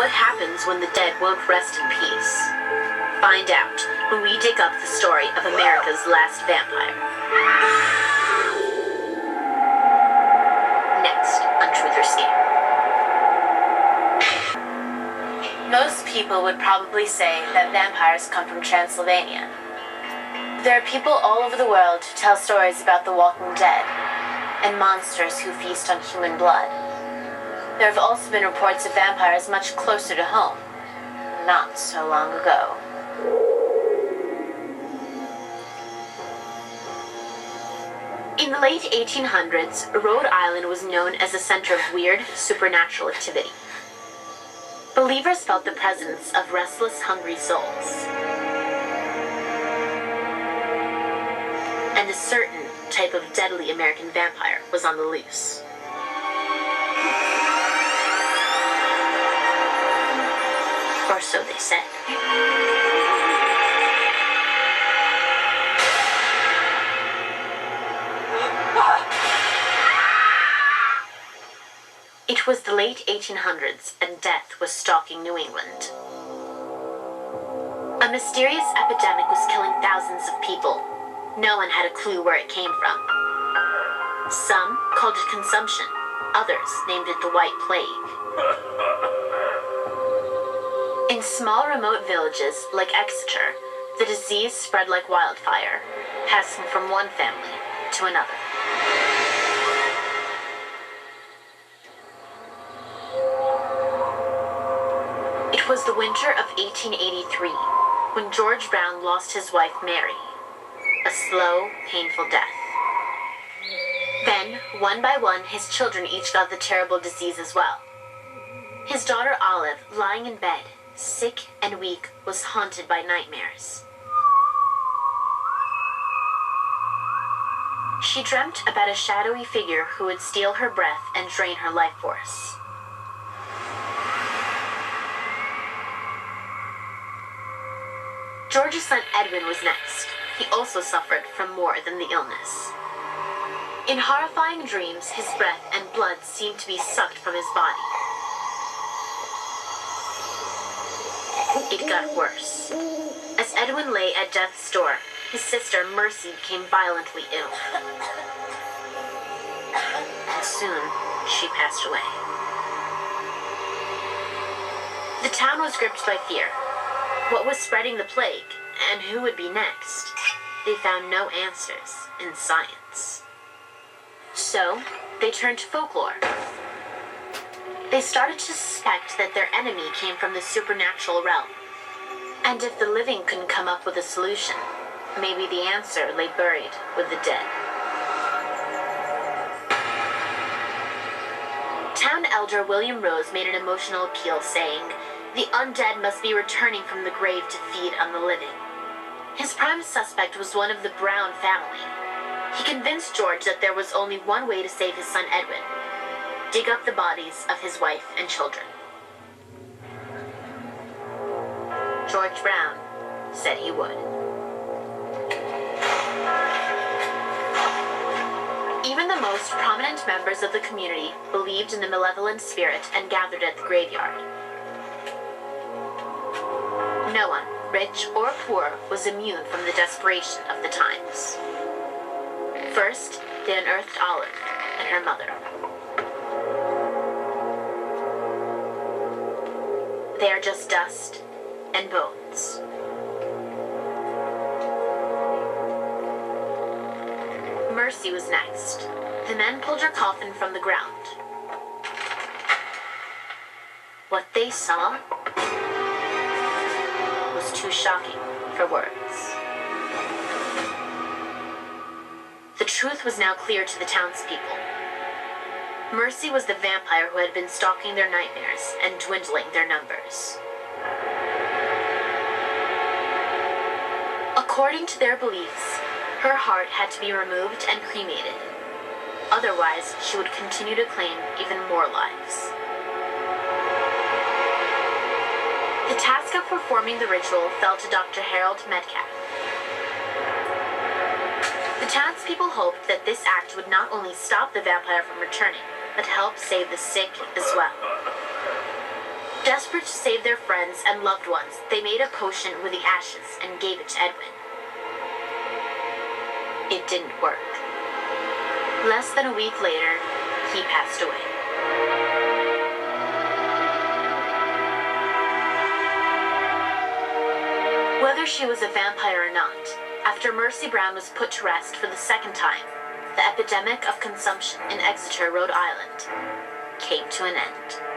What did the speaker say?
What happens when the dead won't rest in peace? Find out when we dig up the story of America's last vampire. Next on Truth or Scam. Most people would probably say that vampires come from Transylvania. There are people all over the world who tell stories about the walking dead and monsters who feast on human blood. There have also been reports of vampires much closer to home, not so long ago. In the late 1800s, Rhode Island was known as a center of weird, supernatural activity. Believers felt the presence of restless, hungry souls. And a certain type of deadly American vampire was on the loose. Or so they said. It was the late 1800s, and death was stalking New England. A mysterious epidemic was killing thousands of people. No one had a clue where it came from. Some called it consumption. Others named it the White Plague. In small remote villages like Exeter, the disease spread like wildfire, passing from one family to another. It was the winter of 1883 when George Brown lost his wife Mary. A slow, painful death. Then, one by one, his children each got the terrible disease as well. His daughter Olive, lying in bed, sick and weak, was haunted by nightmares. She dreamt about a shadowy figure who would steal her breath and drain her life force. George's son Edwin was next. He also suffered from more than the illness. In horrifying dreams, his breath and blood seemed to be sucked from his body. It got worse. As Edwin lay at death's door, his sister Mercy became violently ill. And soon, she passed away. The town was gripped by fear. What was spreading the plague, and who would be next? They found no answers in science. So, they turned to folklore. They started to suspect that their enemy came from the supernatural realm. And if the living couldn't come up with a solution, maybe the answer lay buried with the dead. Town elder William Rose made an emotional appeal saying, "The undead must be returning from the grave to feed on the living." His prime suspect was one of the Brown family. He convinced George that there was only one way to save his son Edwin: dig up the bodies of his wife and children. George Brown said he would. Even the most prominent members of the community believed in the malevolent spirit and gathered at the graveyard. No one, rich or poor, was immune from the desperation of the times. First, they unearthed Olive and her mother. They are just dust and bones. Mercy was next. The men pulled her coffin from the ground. What they saw was too shocking for words. The truth was now clear to the townspeople. Mercy was the vampire who had been stalking their nightmares and dwindling their numbers. According to their beliefs, her heart had to be removed and cremated. Otherwise, she would continue to claim even more lives. The task of performing the ritual fell to Dr. Harold Metcalf. The townspeople hoped that this act would not only stop the vampire from returning, but help save the sick as well. Desperate to save their friends and loved ones, they made a potion with the ashes and gave it to Edwin. It didn't work. Less than a week later, he passed away. Whether she was a vampire or not, after Mercy Brown was put to rest for the second time, the epidemic of consumption in Exeter, Rhode Island, came to an end.